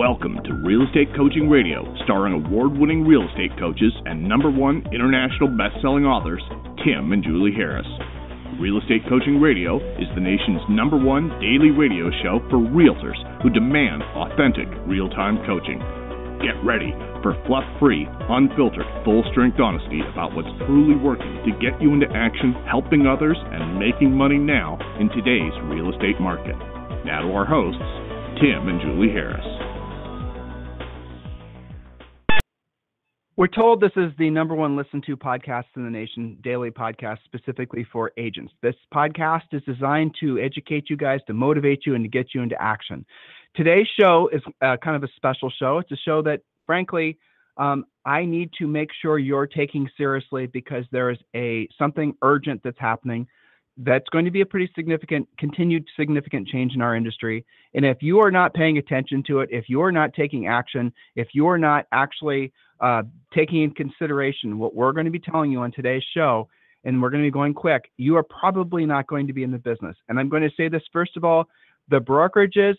Welcome to Real Estate Coaching Radio, starring award-winning real estate coaches and #1 international best-selling authors, Tim and Julie Harris. Real Estate Coaching Radio is the nation's #1 daily radio show for realtors who demand authentic, real-time coaching. Get ready for fluff-free, unfiltered, full-strength honesty about what's truly working to get you into action, helping others, and making money now in today's real estate market. Now to our hosts, Tim and Julie Harris. We're told this is the #1 listened to podcast in the nation, daily podcast specifically for agents. This podcast is designed to educate you guys, to motivate you, and to get you into action. Today's show is kind of a special show. It's a show that, frankly, I need to make sure you're taking seriously because there is something urgent that's happening that's going to be a pretty continued significant change in our industry. And if you are not paying attention to it, if you're not taking action, if you're not actually taking in consideration what we're going to be telling you on today's show, and we're going to be going quick, you are probably not going to be in the business. And I'm going to say this, first of all, the brokerages,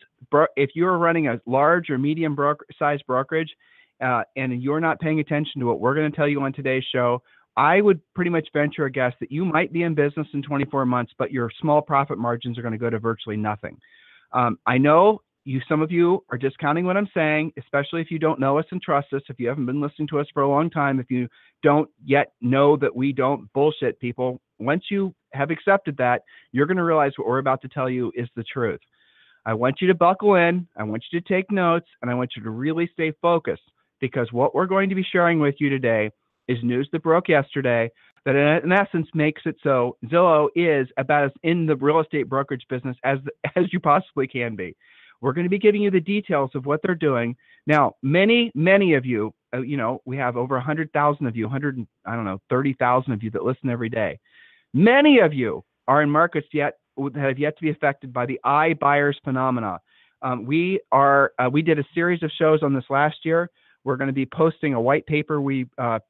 if you're running a large or medium size brokerage and you're not paying attention to what we're going to tell you on today's show, I would pretty much venture a guess that you might be in business in 24 months, but your small profit margins are going to go to virtually nothing. I know some of you are discounting what I'm saying, especially if you don't know us and trust us, if you haven't been listening to us for a long time, if you don't yet know that we don't bullshit people. Once you have accepted that, you're going to realize what we're about to tell you is the truth. I want you to buckle in, I want you to take notes, and I want you to really stay focused, because what we're going to be sharing with you today is news that broke yesterday that in essence makes it so Zillow is about as in the real estate brokerage business as you possibly can be. We're going to be giving you the details of what they're doing. Now, many of you, we have over 100,000 of you, 30,000 of you that listen every day. Many of you are in markets that have yet to be affected by the iBuyers phenomena. We did a series of shows on this last year. We're going to be posting a white paper we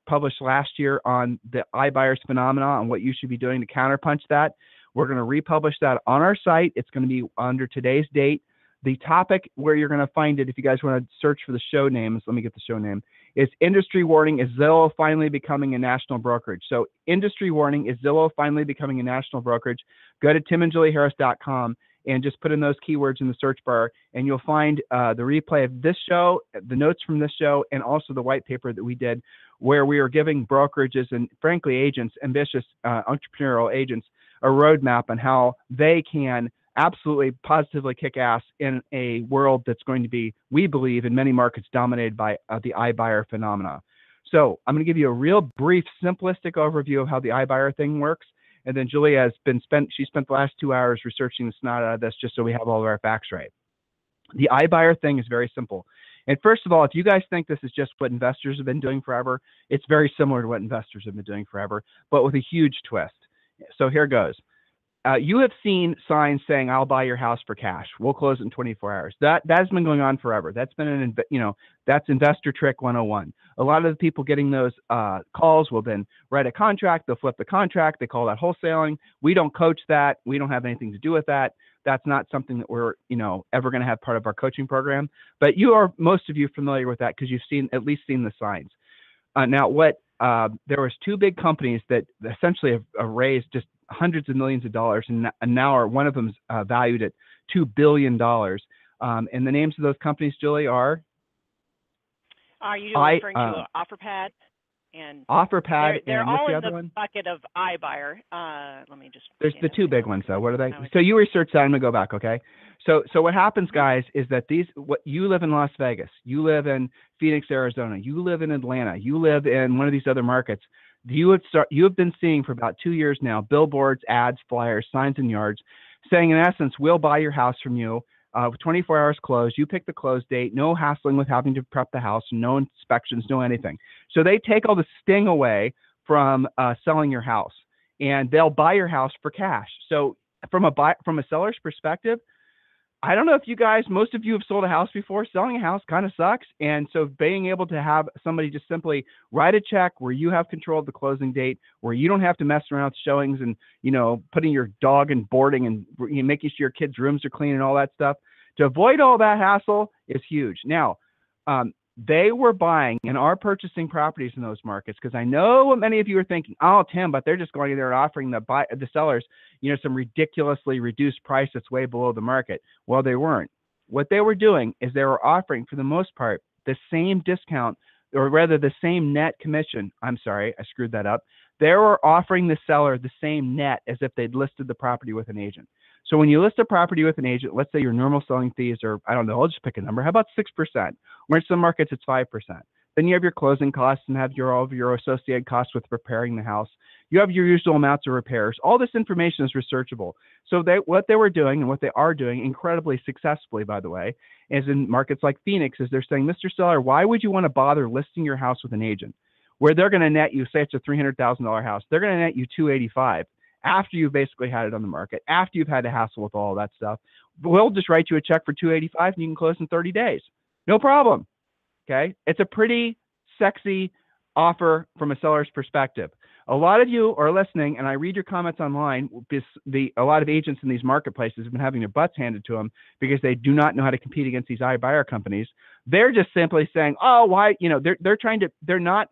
published last year on the iBuyers phenomena and what you should be doing to counterpunch that. We're going to republish that on our site. It's going to be under today's date. The topic where you're going to find it, if you guys want to search for the show names, let me get the show name, is Industry Warning, is Zillow finally becoming a national brokerage? So Industry Warning, is Zillow finally becoming a national brokerage? Go to timandjulieharris.com and just put in those keywords in the search bar, and you'll find the replay of this show, the notes from this show, and also the white paper that we did where we are giving brokerages and, frankly, agents, ambitious entrepreneurial agents, a roadmap on how they can absolutely positively kick ass in a world that's going to be, we believe, in many markets dominated by the iBuyer phenomena. So I'm going to give you a real brief, simplistic overview of how the iBuyer thing works. And then Julie she spent the last 2 hours researching the snot out of this just so we have all of our facts right. The iBuyer thing is very simple. And first of all, if you guys think this is just what investors have been doing forever, it's very similar to what investors have been doing forever, but with a huge twist. So here goes. You have seen signs saying, "I'll buy your house for cash. We'll close in 24 hours." That has been going on forever. That's been that's investor trick 101. A lot of the people getting those calls will then write a contract. They'll flip the contract. They call that wholesaling. We don't coach that. We don't have anything to do with that. That's not something that we're ever going to have part of our coaching program. But most of you familiar with that because you've at least seen the signs. Now, there was 2 big companies that essentially have raised just hundreds of millions of dollars, and now one of them is valued at $2 billion. And the names of those companies, Julie, are? Are you referring to OfferPad? And OfferPad, they're and all what's the in other the one? bucket of iBuyer. Let me just. There's the 2 big ones, though. What are they? So you research that. I'm gonna go back, okay? So what happens, guys, is that you live in Las Vegas, you live in Phoenix, Arizona, you live in Atlanta, you live in one of these other markets. You have been seeing for about 2 years now billboards, ads, flyers, signs in yards saying, in essence, we'll buy your house from you. 24 hours close. You pick the close date. No hassling with having to prep the house. No inspections. No anything. So they take all the sting away from selling your house, and they'll buy your house for cash. So from a seller's perspective, I don't know if most of you have sold a house before. Selling a house kind of sucks. And so being able to have somebody just simply write a check where you have control of the closing date, where you don't have to mess around with showings and, putting your dog in boarding and making sure your kids' rooms are clean and all that stuff, to avoid all that hassle is huge. Now, They were buying and are purchasing properties in those markets, because I know what many of you are thinking, oh, Tim, but they're just going in there and offering the sellers, some ridiculously reduced price that's way below the market. Well, they weren't. What they were doing is they were offering, for the most part, the same discount, or rather the same net commission. I'm sorry, I screwed that up. They were offering the seller the same net as if they'd listed the property with an agent. So when you list a property with an agent, let's say your normal selling fees are, I don't know, I'll just pick a number. How about 6%? Where in some markets it's 5%. Then you have your closing costs and have all of your associated costs with preparing the house. You have your usual amounts of repairs. All this information is researchable. So what they were doing, and what they are doing incredibly successfully, by the way, is in markets like Phoenix, is they're saying, Mr. Seller, why would you want to bother listing your house with an agent where they're going to net you, say it's a $300,000 house, they're going to net you $285,000 after you've basically had it on the market, after you've had to hassle with all that stuff. We'll just write you a check for $285,000 and you can close in 30 days. No problem. Okay. It's a pretty sexy offer from a seller's perspective. A lot of you are listening, and I read your comments online. A lot of agents in these marketplaces have been having their butts handed to them because they do not know how to compete against these iBuyer companies. They're just simply saying, oh, why, they're not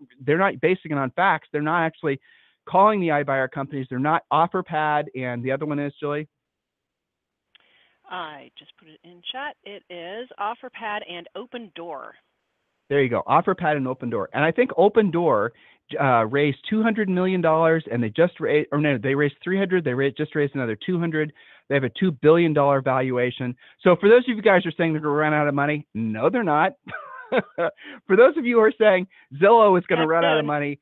basing it on facts. They're not actually calling the iBuyer companies. They're not OfferPad, and the other one is, Julie? I just put it in chat. It is OfferPad and Open Door. There you go, OfferPad and Open Door. And I think Open Door raised $200 million, and they just raised, or no, they raised 300. They just raised another 200. They have a $2 billion valuation. So for those of you guys who are saying they're going to run out of money, no, they're not. For those of you who are saying Zillow is going to run out of money,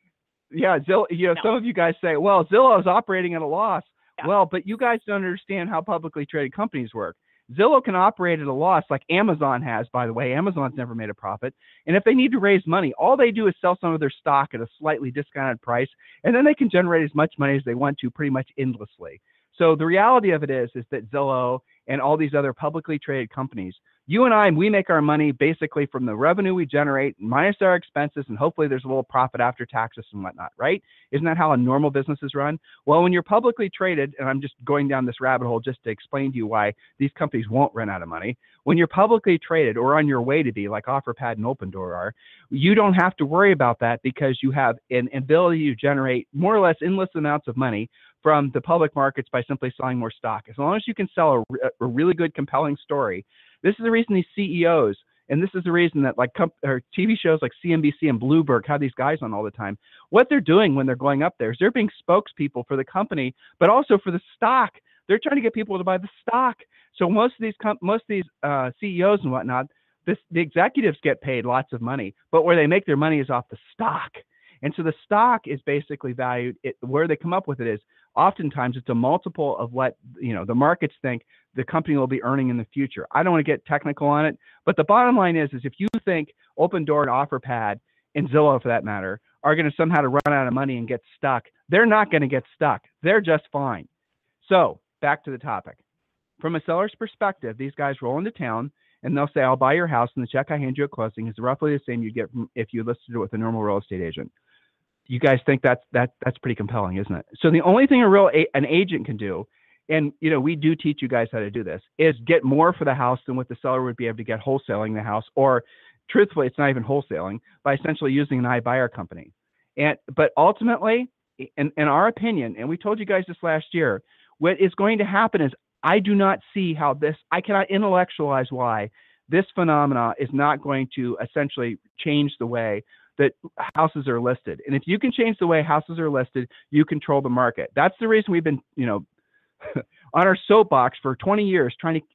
yeah, Zillow. No. Some of you guys say, well, Zillow is operating at a loss. Yeah. Well, but you guys don't understand how publicly traded companies work. Zillow can operate at a loss like Amazon has, by the way. Amazon's never made a profit. And if they need to raise money, all they do is sell some of their stock at a slightly discounted price, and then they can generate as much money as they want to pretty much endlessly. So the reality of it is that Zillow and all these other publicly traded companies, you and I, we make our money basically from the revenue we generate minus our expenses, and hopefully there's a little profit after taxes and whatnot, right? Isn't that how a normal business is run? Well, when you're publicly traded, and I'm just going down this rabbit hole just to explain to you why these companies won't run out of money. When you're publicly traded or on your way to be, like OfferPad and Open Door are, you don't have to worry about that because you have an ability to generate more or less endless amounts of money from the public markets by simply selling more stock. As long as you can sell a really good, compelling story. This is the reason these CEOs, and this is the reason that TV shows like CNBC and Bloomberg have these guys on all the time. What they're doing when they're going up there is they're being spokespeople for the company, but also for the stock. They're trying to get people to buy the stock. So most of these CEOs and whatnot, the executives get paid lots of money, but where they make their money is off the stock. And so the stock is basically valued. Where they come up with it is oftentimes it's a multiple of what the markets think the company will be earning in the future. I don't want to get technical on it, but the bottom line is if you think Open Door and OfferPad and Zillow, for that matter, are going to somehow to run out of money and get stuck, they're not going to get stuck. They're just fine. So back to the topic. From a seller's perspective, these guys roll into town and they'll say, I'll buy your house, and the check I hand you at closing is roughly the same you get if you listed it with a normal real estate agent. You guys think that's pretty compelling, isn't it? So the only thing an agent can do, and we do teach you guys how to do this, is get more for the house than what the seller would be able to get wholesaling the house, or truthfully, it's not even wholesaling, by essentially using an iBuyer company. But ultimately, in our opinion, and we told you guys this last year, what is going to happen is I do not see how I cannot intellectualize why this phenomena is not going to essentially change the way that houses are listed. And if you can change the way houses are listed, you control the market. That's the reason we've been, on our soapbox for 20 years trying to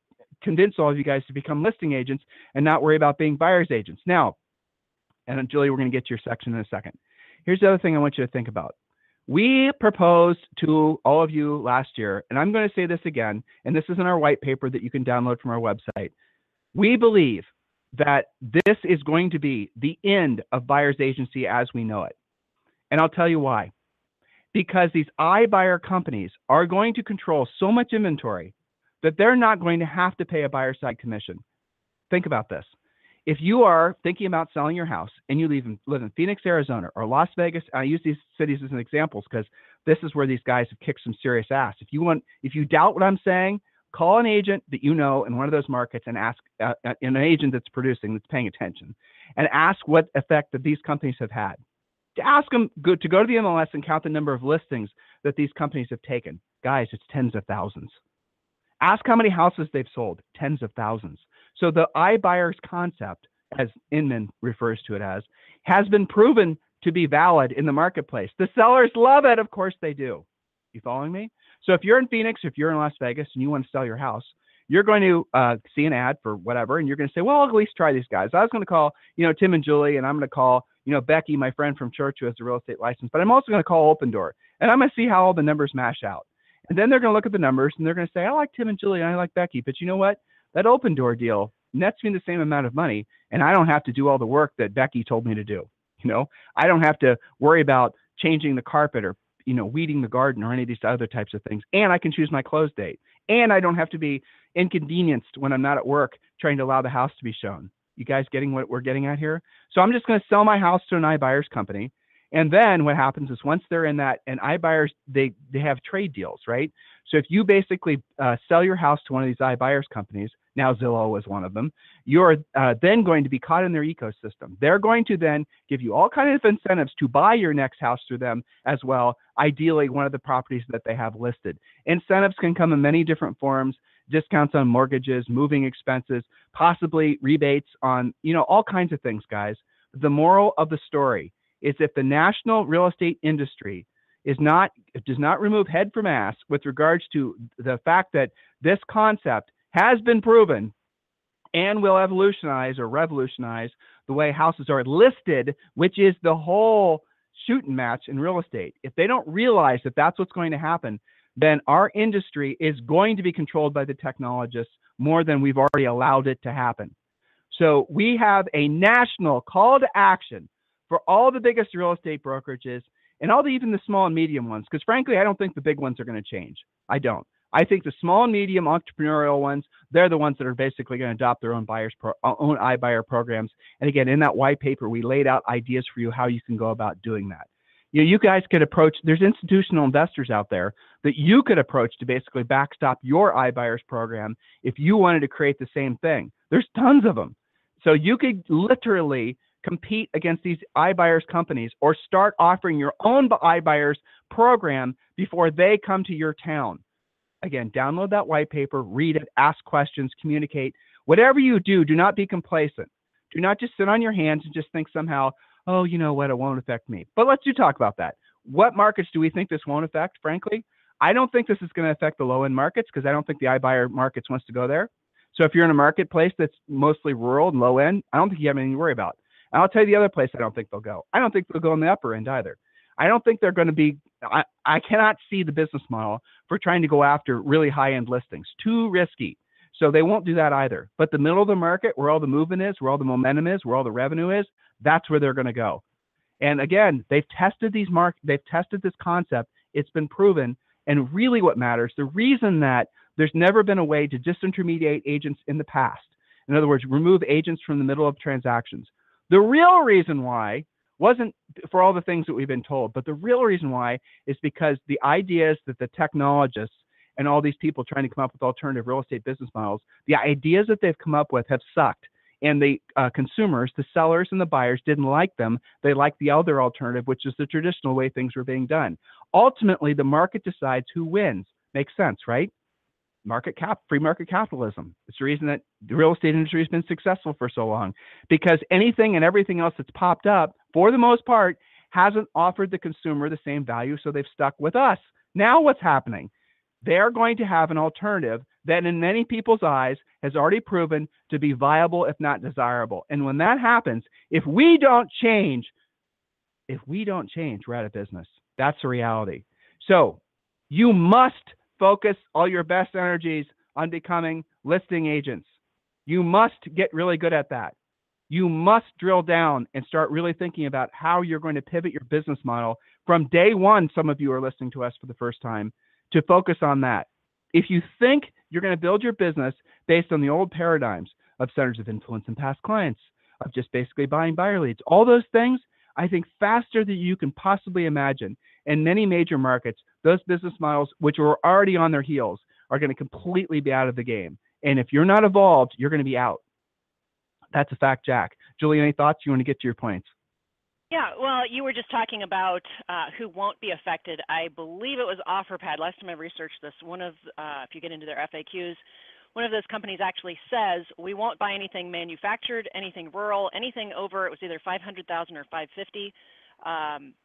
convince all of you guys to become listing agents and not worry about being buyer's agents. Now, and Julie, we're going to get to your section in a second. Here's the other thing I want you to think about. We proposed to all of you last year, and I'm going to say this again, and this is in our white paper that you can download from our website. We believe that this is going to be the end of buyer's agency as we know it. And I'll tell you why. Because these iBuyer companies are going to control so much inventory that they're not going to have to pay a buyer side commission. Think about this. If you are thinking about selling your house and you live in Phoenix, Arizona, or Las Vegas, I use these cities as an example because this is where these guys have kicked some serious ass. If you doubt what I'm saying, Call an agent that you know in one of those markets and ask, an agent that's producing, that's paying attention, and ask what effect that these companies have had. To ask them to go to the MLS and count the number of listings that these companies have taken. Guys, it's tens of thousands. Ask how many houses they've sold, tens of thousands. So the iBuyers concept, as Inman refers to it as, has been proven to be valid in the marketplace. The sellers love it. Of course they do. You following me? So if you're in Phoenix, if you're in Las Vegas and you want to sell your house, you're going to see an ad for whatever, and you're going to say, well, I'll at least try these guys. I was going to call, Tim and Julie, and I'm going to call, Becky, my friend from church who has a real estate license, but I'm also going to call Open Door, and I'm going to see how all the numbers mash out. And then they're going to look at the numbers, and they're going to say, I like Tim and Julie, and I like Becky, but you know what? That Open Door deal nets me the same amount of money, and I don't have to do all the work that Becky told me to do. I don't have to worry about changing the carpet or weeding the garden or any of these other types of things. And I can choose my close date. And I don't have to be inconvenienced when I'm not at work trying to allow the house to be shown. You guys getting what we're getting at here? So I'm just going to sell my house to an iBuyers company. And then what happens is once they're in that, and iBuyers, they have trade deals, right? So if you basically sell your house to one of these iBuyers companies, now Zillow is one of them, you're then going to be caught in their ecosystem. They're going to then give you all kinds of incentives to buy your next house through them as well, ideally one of the properties that they have listed. Incentives can come in many different forms, discounts on mortgages, moving expenses, possibly rebates on, all kinds of things, guys. The moral of the story is if the national real estate industry does not remove head from ass with regards to the fact that this concept has been proven and will evolutionize or revolutionize the way houses are listed, which is the whole shooting match in real estate. If they don't realize that that's what's going to happen, then our industry is going to be controlled by the technologists more than we've already allowed it to happen. So we have a national call to action for all the biggest real estate brokerages and even the small and medium ones, because frankly, I don't think the big ones are going to change. I don't. I think the small and medium entrepreneurial ones, they're the ones that are basically going to adopt their own own iBuyer programs. And again, in that white paper, we laid out ideas for you how you can go about doing that. You guys could approach, there's institutional investors out there that you could approach to basically backstop your iBuyers program if you wanted to create the same thing. There's tons of them. So you could literally compete against these iBuyers companies or start offering your own iBuyers program before they come to your town. Again, download that white paper, read it, ask questions, communicate. Whatever you do, do not be complacent. Do not just sit on your hands and just think somehow, oh, you know what, it won't affect me. But let's talk about that. What markets do we think this won't affect? Frankly, I don't think this is going to affect the low-end markets because I don't think the iBuyer markets wants to go there. So if you're in a marketplace that's mostly rural and low-end, I don't think you have anything to worry about. And I'll tell you the other place I don't think they'll go. I don't think they'll go in the upper end either. I don't think they're going to be, I cannot see the business model for trying to go after really high-end listings. Too risky. So they won't do that either. But the middle of the market, where all the movement is, where all the momentum is, where all the revenue is, that's where they're going to go. And again, they've tested this concept. It's been proven. And really what matters, the reason that there's never been a way to disintermediate agents in the past, in other words, remove agents from the middle of transactions. The real reason why wasn't for all the things that we've been told, but the real reason why is because the ideas that the technologists and all these people trying to come up with alternative real estate business models, the ideas that they've come up with have sucked. And the consumers, the sellers and the buyers didn't like them. They liked the other alternative, which is the traditional way things were being done. Ultimately, the market decides who wins. Makes sense, right? Free market capitalism. It's the reason that the real estate industry has been successful for so long, because anything and everything else that's popped up, for the most part, hasn't offered the consumer the same value, so they've stuck with us. Now what's happening? They're going to have an alternative that in many people's eyes has already proven to be viable, if not desirable. And when that happens, if we don't change, we're out of business. That's the reality. So you must focus all your best energies on becoming listing agents. You must get really good at that. You must drill down and start really thinking about how you're going to pivot your business model from day one. Some of you are listening to us for the first time, to focus on that. If you think you're going to build your business based on the old paradigms of centers of influence and past clients, of just basically buying buyer leads, all those things, I think faster than you can possibly imagine in many major markets, those business models, which were already on their heels, are going to completely be out of the game. And if you're not evolved, you're going to be out. That's a fact, Jack. Julie, any thoughts? You want to get to your points? Yeah, well, you were just talking about who won't be affected. I believe it was OfferPad. Last time I researched this, if you get into their FAQs, one of those companies actually says we won't buy anything manufactured, anything rural, anything over, it was either 500,000 or 550.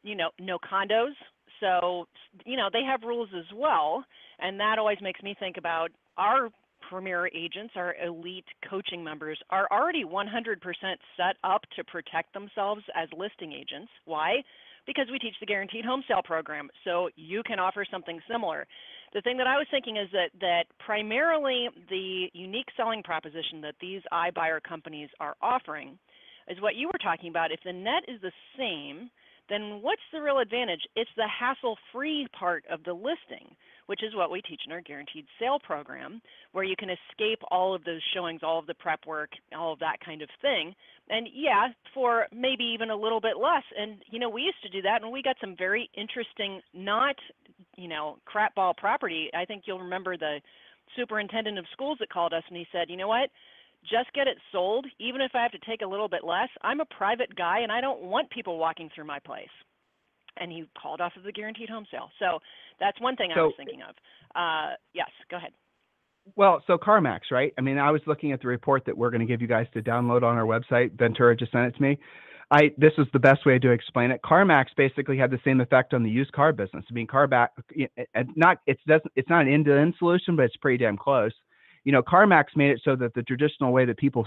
No condos. So, they have rules as well, and that always makes me think about our premier agents, our elite coaching members, are already 100% set up to protect themselves as listing agents. Why? Because we teach the guaranteed home sale program, so you can offer something similar. The thing that I was thinking is that primarily the unique selling proposition that these iBuyer companies are offering is what you were talking about. If the net is the same, then what's the real advantage? It's the hassle-free part of the listing, which is what we teach in our guaranteed sale program, where you can escape all of those showings, all of the prep work, all of that kind of thing. And yeah, for maybe even a little bit less. And, we used to do that, and we got some very interesting, not, crapball property. I think you'll remember the superintendent of schools that called us, and he said, you know what? Just get it sold, even if I have to take a little bit less. I'm a private guy, and I don't want people walking through my place. And he called off of the guaranteed home sale. So that's one thing I was thinking of. Yes, go ahead. Well, so Carmacks, right? I mean, I was looking at the report that we're going to give you guys to download on our website. Ventura just sent it to me. This is the best way to explain it. Carmacks basically had the same effect on the used car business. I mean, it's not an end-to-end solution, but it's pretty damn close. Carmacks made it so that the traditional way that people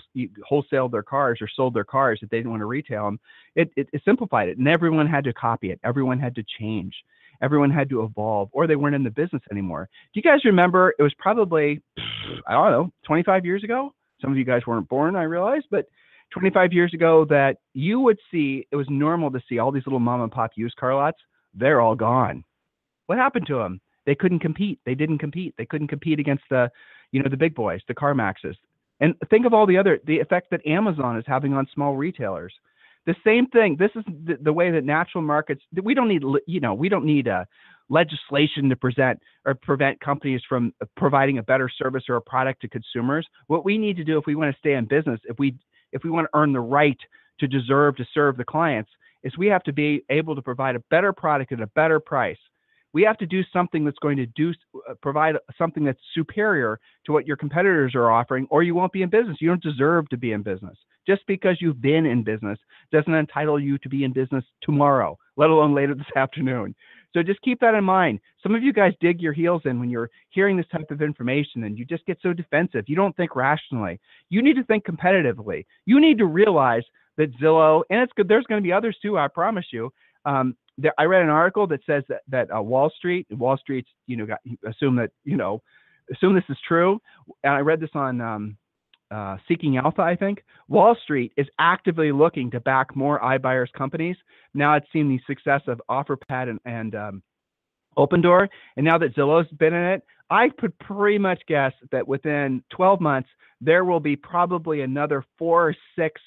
wholesaled their cars or sold their cars, if they didn't want to retail them, it simplified it. And everyone had to copy it. Everyone had to change. Everyone had to evolve, or they weren't in the business anymore. Do you guys remember? It was probably, 25 years ago. Some of you guys weren't born, I realize, but 25 years ago that you would see, it was normal to see all these little mom and pop used car lots. They're all gone. What happened to them? They couldn't compete. They didn't compete. They couldn't compete against the big boys, the Carmaxes. And think of all the effect that Amazon is having on small retailers. The same thing. This is the way that natural markets, we don't need legislation to prevent companies from providing a better service or a product to consumers. What we need to do if we want to stay in business, if we want to earn the right to deserve to serve the clients, is we have to be able to provide a better product at a better price. We have to do something that's going to provide something that's superior to what your competitors are offering, or you won't be in business. You don't deserve to be in business. Just because you've been in business doesn't entitle you to be in business tomorrow, let alone later this afternoon. So just keep that in mind. Some of you guys dig your heels in when you're hearing this type of information, and you just get so defensive. You don't think rationally. You need to think competitively. You need to realize that Zillow, and it's good, there's going to be others too, I promise you. I read an article that says that Wall Street's, assume this is true. And I read this on Seeking Alpha, I think. Wall Street is actively looking to back more iBuyers companies. Now it's seen the success of OfferPad and Opendoor. And now that Zillow's been in it, I could pretty much guess that within 12 months, there will be probably another 4 or 6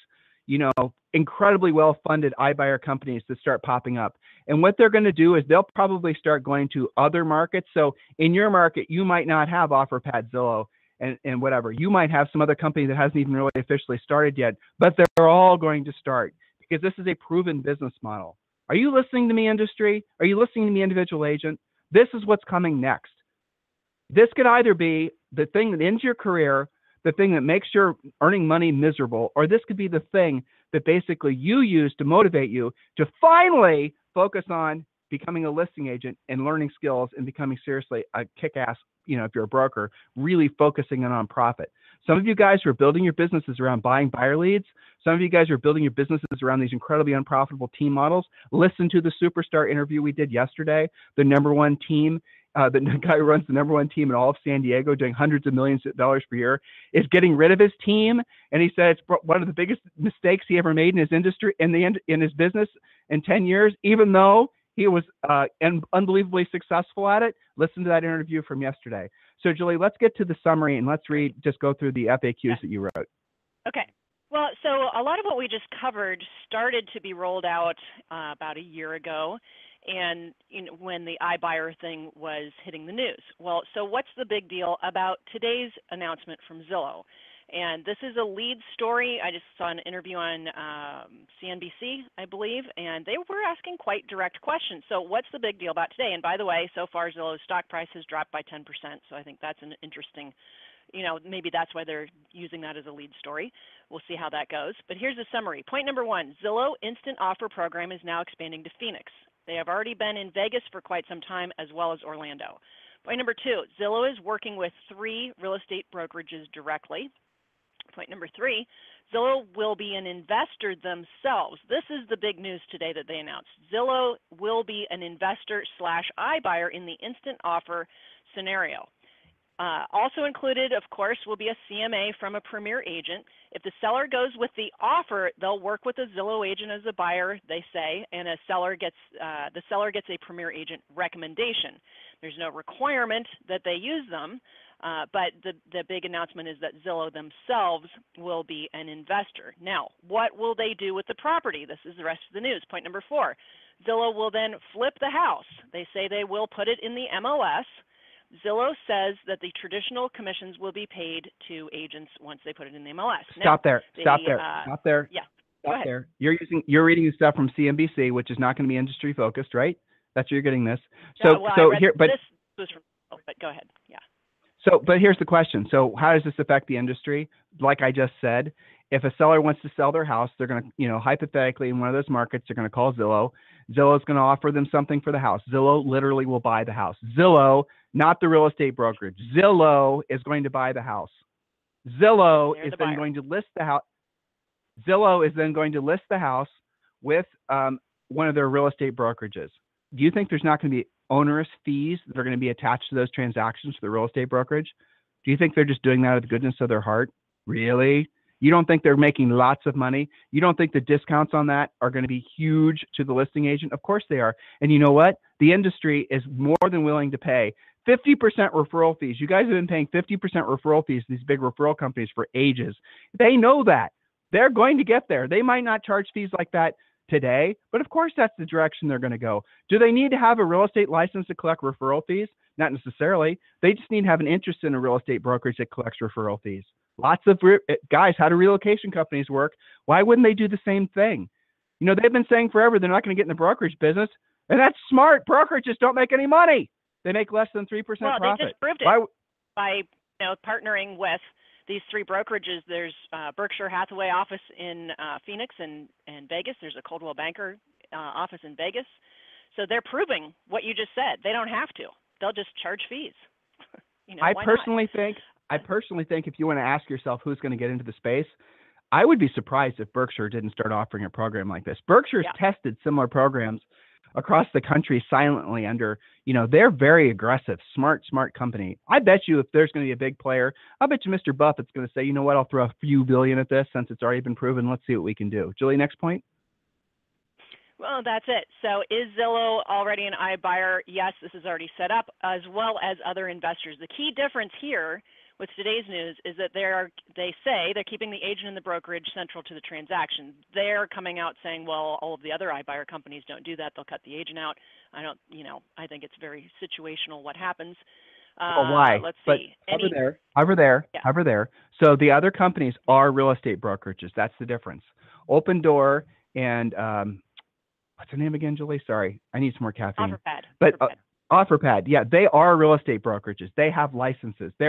incredibly well-funded iBuyer companies that start popping up. And what they're going to do is they'll probably start going to other markets. So in your market, you might not have OfferPad, Zillow, and whatever. You might have some other company that hasn't even really officially started yet, but they're all going to start because this is a proven business model. Are you listening to me, industry? Are you listening to me, individual agent? This is what's coming next. This could either be the thing that ends your career, the thing that makes your earning money miserable, or this could be the thing that basically you use to motivate you to finally focus on becoming a listing agent and learning skills and becoming seriously a kick-ass, if you're a broker, really focusing on profit. Some of you guys are building your businesses around buying buyer leads. Some of you guys are building your businesses around these incredibly unprofitable team models. Listen to the superstar interview we did yesterday, the number one team. The guy who runs the number one team in all of San Diego, doing hundreds of millions of dollars per year, is getting rid of his team. And he said it's one of the biggest mistakes he ever made in his industry, in his business in 10 years, even though he was unbelievably successful at it. Listen to that interview from yesterday. So, Julie, let's get to the summary and let's go through the FAQs that you wrote. Okay. Well, so a lot of what we just covered started to be rolled out about a year ago. and when the iBuyer thing was hitting the news. Well, so what's the big deal about today's announcement from Zillow? And this is a lead story. I just saw an interview on CNBC, I believe, and they were asking quite direct questions. So what's the big deal about today? And by the way, so far Zillow's stock price has dropped by 10%, so I think that's an interesting, maybe that's why they're using that as a lead story. We'll see how that goes. But here's a summary. Point number one, Zillow Instant Offer program is now expanding to Phoenix. They have already been in Vegas for quite some time, as well as Orlando. Point number two, Zillow is working with 3 real estate brokerages directly. Point number three, Zillow will be an investor themselves. This is the big news today that they announced. Zillow will be an investor / iBuyer in the instant offer scenario. Also included, of course, will be a CMA from a premier agent. If the seller goes with the offer, they'll work with a Zillow agent as a buyer, they say, and the seller gets a premier agent recommendation. There's no requirement that they use them, but the big announcement is that Zillow themselves will be an investor. Now, what will they do with the property? This is the rest of the news. Point number four, Zillow will then flip the house. They say they will put it in the MLS. Zillow says that the traditional commissions will be paid to agents once they put it in the MLS. Stop there. Yeah. Go ahead. There. You're reading the stuff from CNBC, which is not going to be industry focused, right? That's where you're getting this. But go ahead. Yeah. But here's the question. So how does this affect the industry? Like I just said, if a seller wants to sell their house, they're going to, hypothetically in one of those markets, they're going to call Zillow. Zillow is going to offer them something for the house. Zillow literally will buy the house. Zillow, not the real estate brokerage. Zillow is going to buy the house. Zillow is then going to list the house. Zillow is then going to list the house with one of their real estate brokerages. Do you think there's not going to be onerous fees that are going to be attached to those transactions to the real estate brokerage? Do you think they're just doing that out of the goodness of their heart? Really? You don't think they're making lots of money? You don't think the discounts on that are going to be huge to the listing agent? Of course they are. And you know what? The industry is more than willing to pay 50% referral fees. You guys have been paying 50% referral fees to these big referral companies for ages. They know that. They're going to get there. They might not charge fees like that today, but of course that's the direction they're going to go. Do they need to have a real estate license to collect referral fees? Not necessarily. They just need to have an interest in a real estate brokerage that collects referral fees. Lots of guys, how do relocation companies work? Why wouldn't they do the same thing? They've been saying forever they're not going to get in the brokerage business, and that's smart. Brokerages don't make any money. They make less than 3% profit. Well, they just proved it by partnering with these 3 brokerages. There's Berkshire Hathaway office in Phoenix and Vegas. There's a Coldwell Banker office in Vegas. So they're proving what you just said. They don't have to. They'll just charge fees. I personally think if you want to ask yourself who's going to get into the space, I would be surprised if Berkshire didn't start offering a program like this. Berkshire's tested similar programs across the country silently under, they're very aggressive, smart company. I bet you if there's going to be a big player, I bet you Mr. Buffett's going to say, you know what, I'll throw a few billion at this since it's already been proven. Let's see what we can do. Julie, next point. Well, that's it. So is Zillow already an iBuyer? Yes, this is already set up, as well as other investors. The key difference here with today's news is that they say they're keeping the agent and the brokerage central to the transaction. They're coming out saying, well, all of the other iBuyer companies don't do that. They'll cut the agent out. I think it's very situational what happens. Why? Let's see. Hover there. So the other companies are real estate brokerages. That's the difference. Open Door and what's the name again, Julie? Sorry, I need some more caffeine. OfferPad. But OfferPad, yeah, they are real estate brokerages. They have licenses. They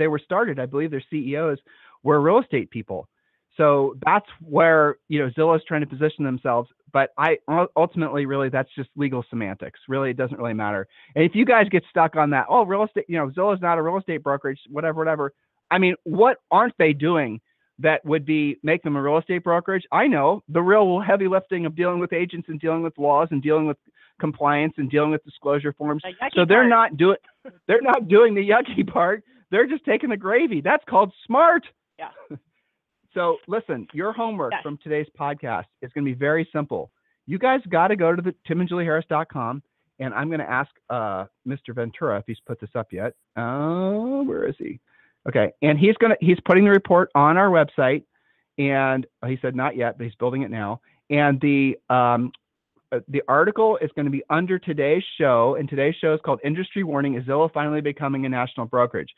were started, I believe their CEOs were real estate people. So that's where, Zillow's trying to position themselves. But ultimately, really, that's just legal semantics. Really, it doesn't really matter. And if you guys get stuck on that, real estate, Zillow's not a real estate brokerage, whatever. I mean, what aren't they doing that would make them a real estate brokerage? I know the real heavy lifting of dealing with agents and dealing with laws and dealing with compliance and dealing with disclosure forms. So they're not doing the yucky part. They're just taking the gravy. That's called smart. Yeah. So listen, your homework from today's podcast is going to be very simple. You guys got to go to the timandjulieharris.com, and I'm going to ask Mr. Ventura if he's put this up yet. Where is he? Okay, and he's putting the report on our website, and he said not yet, but he's building it now. And the the article is going to be under today's show, and today's show is called Industry Warning, Is Zillow Finally Becoming a National Brokerage?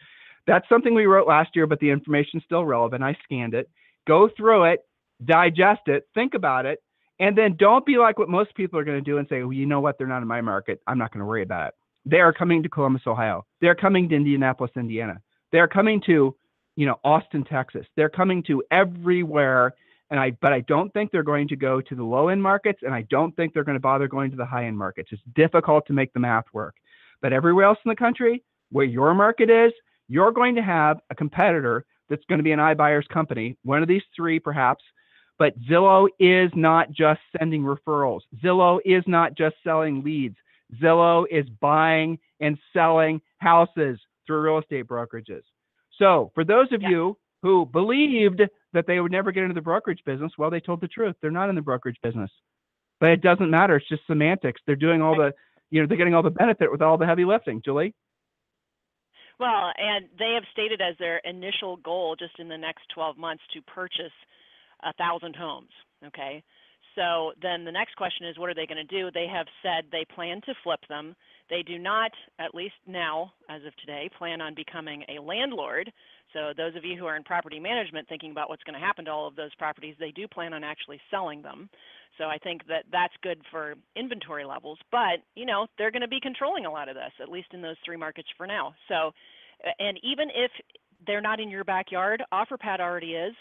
That's something we wrote last year, but the information's still relevant. I scanned it. Go through it, digest it, think about it, and then don't be like what most people are going to do and say, well, you know what, they're not in my market. I'm not going to worry about it. They are coming to Columbus, Ohio. They're coming to Indianapolis, Indiana. They're coming to, Austin, Texas. They're coming to everywhere. But I don't think they're going to go to the low end markets, and I don't think they're going to bother going to the high end markets. It's difficult to make the math work. But everywhere else in the country, where your market is, you're going to have a competitor that's going to be an iBuyers company, one of these three perhaps. But Zillow is not just sending referrals. Zillow is not just selling leads. Zillow is buying and selling houses through real estate brokerages. So for those of you who believed that they would never get into the brokerage business, well, they told the truth. They're not in the brokerage business. But it doesn't matter. It's just semantics. They're doing all the, they're getting all the benefit with all the heavy lifting. Julie? Well, and they have stated as their initial goal just in the next 12 months to purchase 1,000 homes, okay? So then the next question is, what are they going to do? They have said they plan to flip them. They do not, at least now, as of today, plan on becoming a landlord. So those of you who are in property management thinking about what's going to happen to all of those properties, they do plan on actually selling them. So I think that that's good for inventory levels. But, they're going to be controlling a lot of this, at least in those three markets for now. So, and even if they're not in your backyard, OfferPad already is.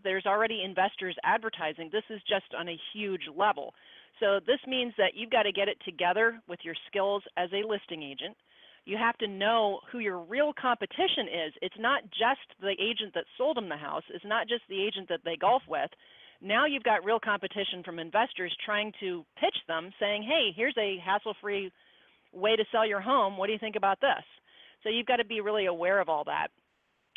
There's already investors advertising. This is just on a huge level. So this means that you've got to get it together with your skills as a listing agent. You have to know who your real competition is. It's not just the agent that sold them the house. It's not just the agent that they golf with. Now you've got real competition from investors trying to pitch them, saying, hey, here's a hassle-free way to sell your home. What do you think about this? So you've got to be really aware of all that.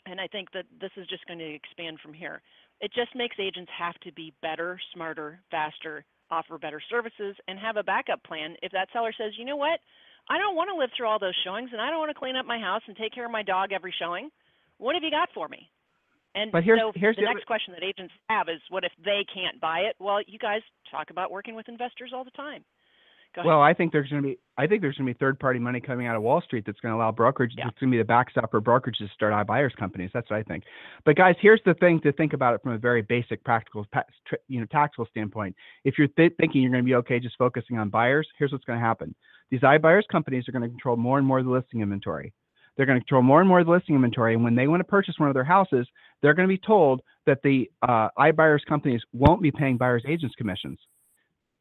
And I think that this is just going to expand from here. It just makes agents have to be better, smarter, faster, offer better services, and have a backup plan if that seller says, you know what, I don't want to live through all those showings, and I don't want to clean up my house and take care of my dog every showing. What have you got for me? And here's the next question that agents have is, what if they can't buy it? Well, you guys talk about working with investors all the time. Well, I think there's going to be third-party money coming out of Wall Street that's going to allow brokerage. Yeah. It's going to be the backstop for brokerages to start iBuyers companies. That's what I think. But guys, here's the thing to think about it from a very basic, practical, tactical standpoint. If you're thinking you're going to be okay just focusing on buyers, here's what's going to happen. These iBuyers companies are going to control more and more of the listing inventory. They're going to control more and more of the listing inventory, and when they want to purchase one of their houses, they're going to be told that the iBuyers companies won't be paying buyers agents commissions.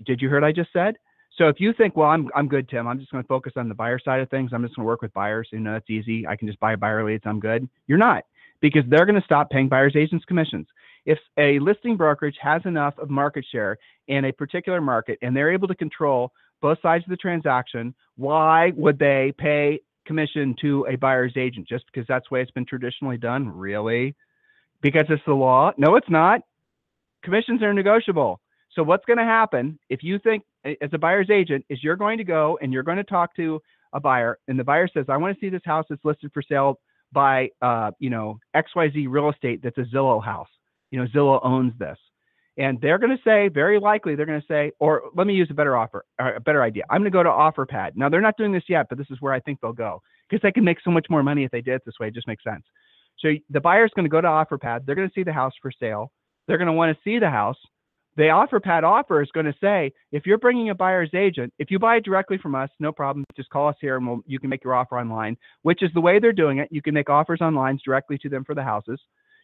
Did you hear what I just said? So if you think, well, I'm good, Tim, I'm just going to focus on the buyer side of things. I'm just going to work with buyers. That's easy. I can just buy buyer leads. I'm good. You're not, because they're going to stop paying buyers agents commissions. If a listing brokerage has enough of market share in a particular market and they're able to control both sides of the transaction, why would they pay commission to a buyer's agent? Just because that's the way it's been traditionally done? Really? Because it's the law? No, it's not. Commissions are negotiable. So what's going to happen if you think as a buyer's agent is you're going to go and you're going to talk to a buyer, and the buyer says, I want to see this house that's listed for sale by, XYZ real estate that's a Zillow house. Zillow owns this. And they're going to say, very likely, they're going to say, or let me use a better idea. I'm going to go to OfferPad. Now, they're not doing this yet, but this is where I think they'll go, because they can make so much more money if they did it this way. It just makes sense. So the buyer's going to go to OfferPad. They're going to see the house for sale. They're going to want to see the house. The OfferPad offer is going to say, if you're bringing a buyer's agent, if you buy it directly from us, no problem. Just call us here and you can make your offer online, which is the way they're doing it. You can make offers online directly to them for the houses.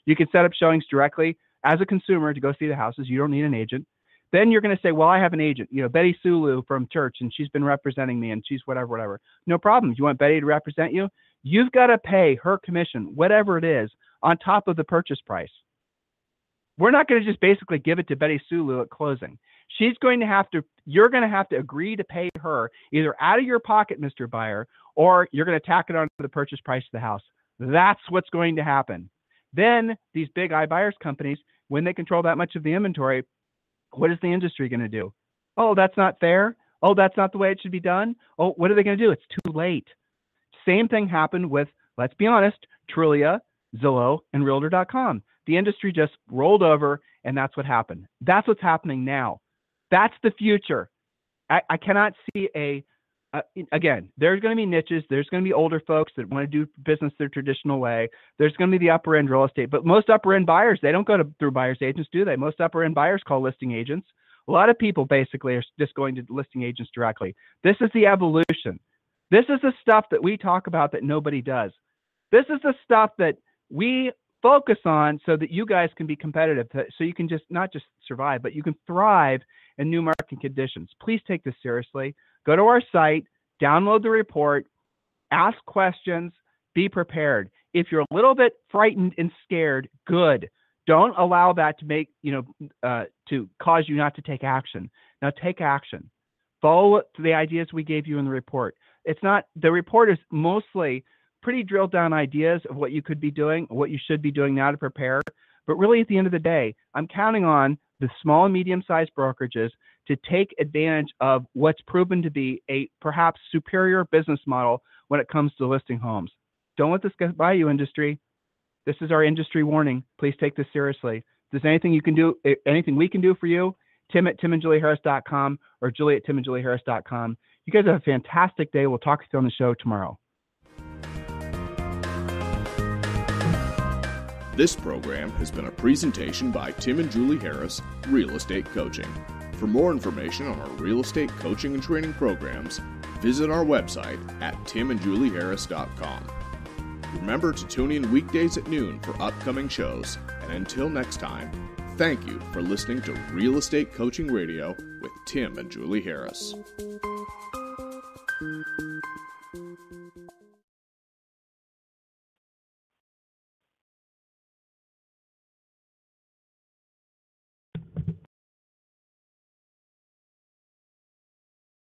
You can set up showings directly as a consumer to go see the houses. You don't need an agent. Then you're going to say, well, I have an agent, Betty Sulu from church, and she's been representing me, and she's whatever. No problem. You want Betty to represent you? You've got to pay her commission, whatever it is, on top of the purchase price. We're not going to just basically give it to Betty Sulu at closing. You're going to have to agree to pay her either out of your pocket, Mr. Buyer, or you're going to tack it on to the purchase price of the house. That's what's going to happen. Then these big iBuyers companies, when they control that much of the inventory, what is the industry going to do? Oh, that's not fair. Oh, that's not the way it should be done. Oh, what are they going to do? It's too late. Same thing happened with, let's be honest, Trulia, Zillow, and Realtor.com. The industry just rolled over, and that's what happened. That's what's happening now. That's the future. I cannot see again, there's going to be niches. There's going to be older folks that want to do business the traditional way. There's going to be the upper end real estate, but most upper end buyers, they don't go through buyer's agents, do they? Most upper end buyers call listing agents. A lot of people basically are just going to listing agents directly. This is the evolution. This is the stuff that we talk about that nobody does. This is the stuff that we focus on so that you guys can be competitive, so you can just not just survive, but you can thrive in new market conditions. Please take this seriously. Go to our site, download the report, ask questions, be prepared. If you're a little bit frightened and scared, good. Don't allow that to make, to cause you not to take action. Now take action. Follow the ideas we gave you in the report. The report is mostly pretty drilled down ideas of what you could be doing, what you should be doing now to prepare. But really at the end of the day, I'm counting on the small and medium-sized brokerages to take advantage of what's proven to be a perhaps superior business model when it comes to listing homes. Don't let this get by you, industry. This is our industry warning. Please take this seriously. If there's anything you can do, anything we can do for you, Tim at timandjulieharris.com or Julie at timandjulieharris.com. You guys have a fantastic day. We'll talk to you on the show tomorrow. This program has been a presentation by Tim and Julie Harris, Real Estate Coaching. For more information on our real estate coaching and training programs, visit our website at timandjulieharris.com. Remember to tune in weekdays at noon for upcoming shows, and until next time, thank you for listening to Real Estate Coaching Radio with Tim and Julie Harris.